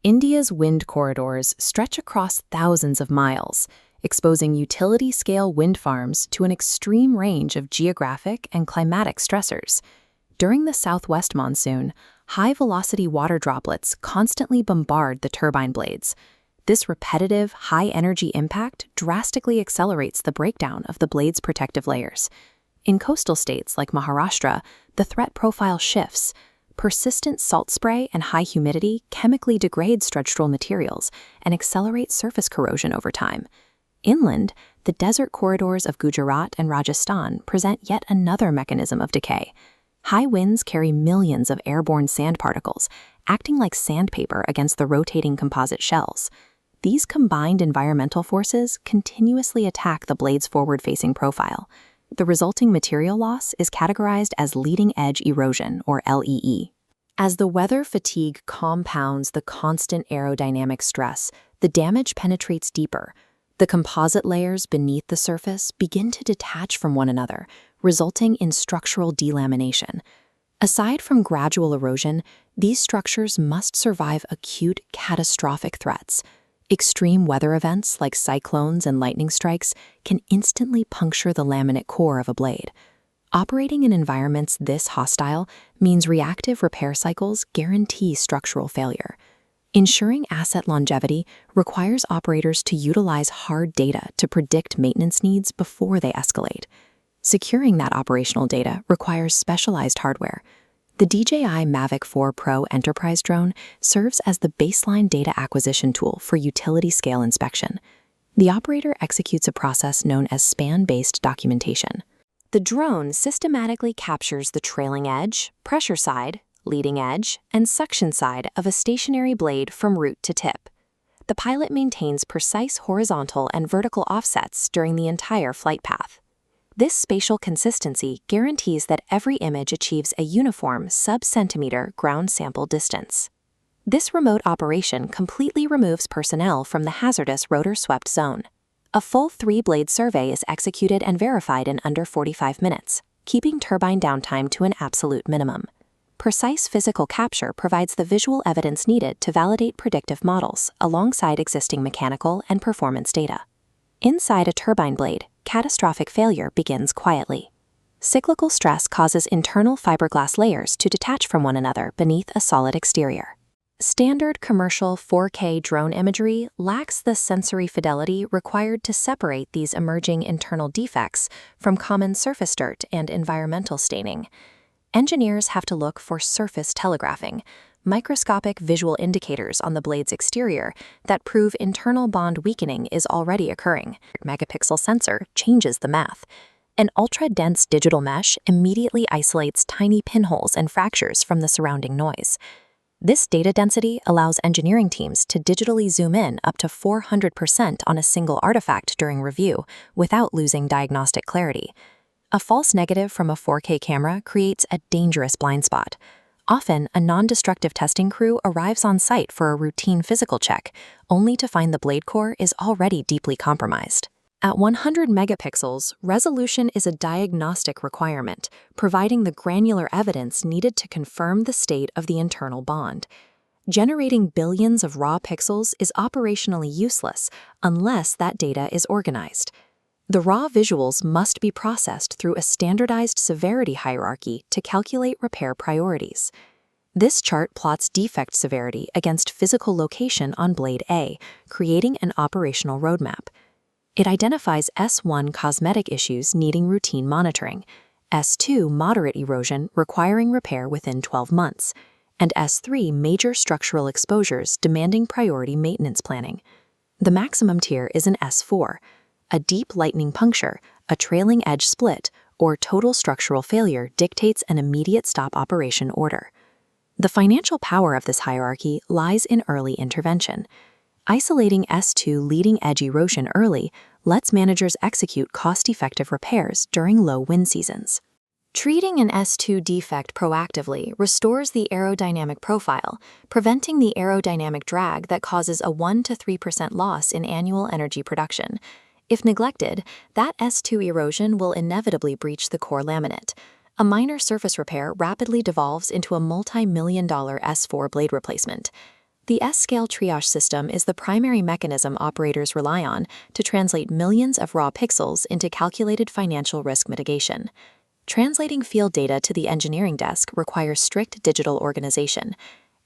India's wind corridors stretch across thousands of miles, exposing utility-scale wind farms to an extreme range of geographic and climatic stressors. During the southwest monsoon, high-velocity water droplets constantly bombard the turbine blades. This repetitive, high-energy impact drastically accelerates the breakdown of the blade's protective layers. In coastal states like Maharashtra, the threat profile shifts. Persistent salt spray and high humidity chemically degrade structural materials and accelerate surface corrosion over time. Inland, the desert corridors of Gujarat and Rajasthan present yet another mechanism of decay. High winds carry millions of airborne sand particles, acting like sandpaper against the rotating composite shells. These combined environmental forces continuously attack the blade's forward-facing profile. The resulting material loss is categorized as leading edge erosion, or LEE. As the weather fatigue compounds the constant aerodynamic stress, the damage penetrates deeper. The composite layers beneath the surface begin to detach from one another, resulting in structural delamination. Aside from gradual erosion, these structures must survive acute catastrophic threats. Extreme weather events like cyclones and lightning strikes can instantly puncture the laminate core of a blade. Operating in environments this hostile means reactive repair cycles guarantee structural failure. Ensuring asset longevity requires operators to utilize hard data to predict maintenance needs before they escalate. Securing that operational data requires specialized hardware. The DJI Mavic 4 Pro Enterprise drone serves as the baseline data acquisition tool for utility-scale inspection. The operator executes a process known as span-based documentation. The drone systematically captures the trailing edge, pressure side, leading edge, and suction side of a stationary blade from root to tip. The pilot maintains precise horizontal and vertical offsets during the entire flight path. This spatial consistency guarantees that every image achieves a uniform sub-centimeter ground sample distance. This remote operation completely removes personnel from the hazardous rotor-swept zone. A full 3-blade survey is executed and verified in under 45 minutes, keeping turbine downtime to an absolute minimum. Precise physical capture provides the visual evidence needed to validate predictive models alongside existing mechanical and performance data. Inside a turbine blade, catastrophic failure begins quietly. Cyclical stress causes internal fiberglass layers to detach from one another beneath a solid exterior. Standard commercial 4K drone imagery lacks the sensory fidelity required to separate these emerging internal defects from common surface dirt and environmental staining. Engineers have to look for surface telegraphing, microscopic visual indicators on the blade's exterior that prove internal bond weakening is already occurring. Megapixel sensor changes the math. An ultra-dense digital mesh immediately isolates tiny pinholes and fractures from the surrounding noise. This data density allows engineering teams to digitally zoom in up to 400% on a single artifact during review without losing diagnostic clarity. A false negative from a 4K camera creates a dangerous blind spot. Often, a non-destructive testing crew arrives on site for a routine physical check, only to find the blade core is already deeply compromised. At 100 megapixels, resolution is a diagnostic requirement, providing the granular evidence needed to confirm the state of the internal bond. Generating billions of raw pixels is operationally useless unless that data is organized. The raw visuals must be processed through a standardized severity hierarchy to calculate repair priorities. This chart plots defect severity against physical location on blade A, creating an operational roadmap. It identifies S1 cosmetic issues needing routine monitoring, S2 moderate erosion requiring repair within 12 months, and S3 major structural exposures demanding priority maintenance planning. The maximum tier is an S4. A deep lightning puncture, a trailing edge split, or total structural failure dictates an immediate stop operation order. The financial power of this hierarchy lies in early intervention. Isolating S2 leading edge erosion early lets managers execute cost-effective repairs during low wind seasons. Treating an S2 defect proactively restores the aerodynamic profile, preventing the aerodynamic drag that causes a 1 to 3% loss in annual energy production. If neglected, that S2 erosion will inevitably breach the core laminate. A minor surface repair rapidly devolves into a multi-million-dollar S4 blade replacement. The S-Scale Triage System is the primary mechanism operators rely on to translate millions of raw pixels into calculated financial risk mitigation. Translating field data to the engineering desk requires strict digital organization.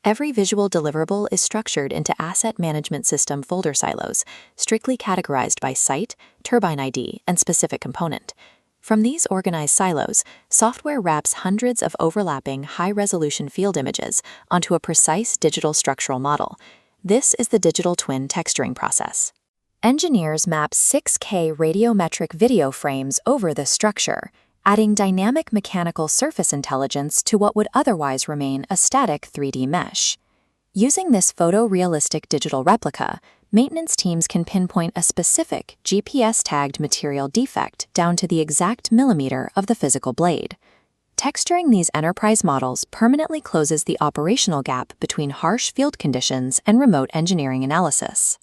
Every visual deliverable is structured into asset management system folder silos, strictly categorized by site, turbine ID, and specific component. From these organized silos, software wraps hundreds of overlapping high-resolution field images onto a precise digital structural model. This is the digital twin texturing process. Engineers map 6K radiometric video frames over this structure, adding dynamic mechanical surface intelligence to what would otherwise remain a static 3D mesh. Using this photorealistic digital replica, maintenance teams can pinpoint a specific GPS-tagged material defect down to the exact millimeter of the physical blade. Texturing these enterprise models permanently closes the operational gap between harsh field conditions and remote engineering analysis.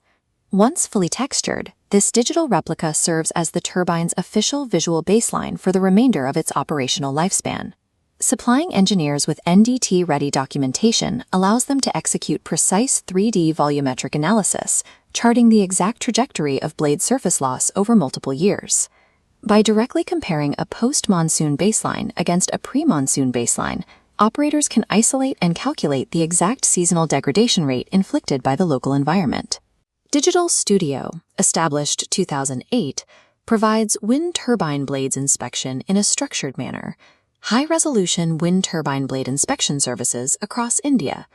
Once fully textured, this digital replica serves as the turbine's official visual baseline for the remainder of its operational lifespan. Supplying engineers with NDT-ready documentation allows them to execute precise 3D volumetric analysis, charting the exact trajectory of blade surface loss over multiple years. By directly comparing a post-monsoon baseline against a pre-monsoon baseline, operators can isolate and calculate the exact seasonal degradation rate inflicted by the local environment. Digital Studio, established 2008, provides wind turbine blades inspection in a structured manner. High-resolution wind turbine blade inspection services across India,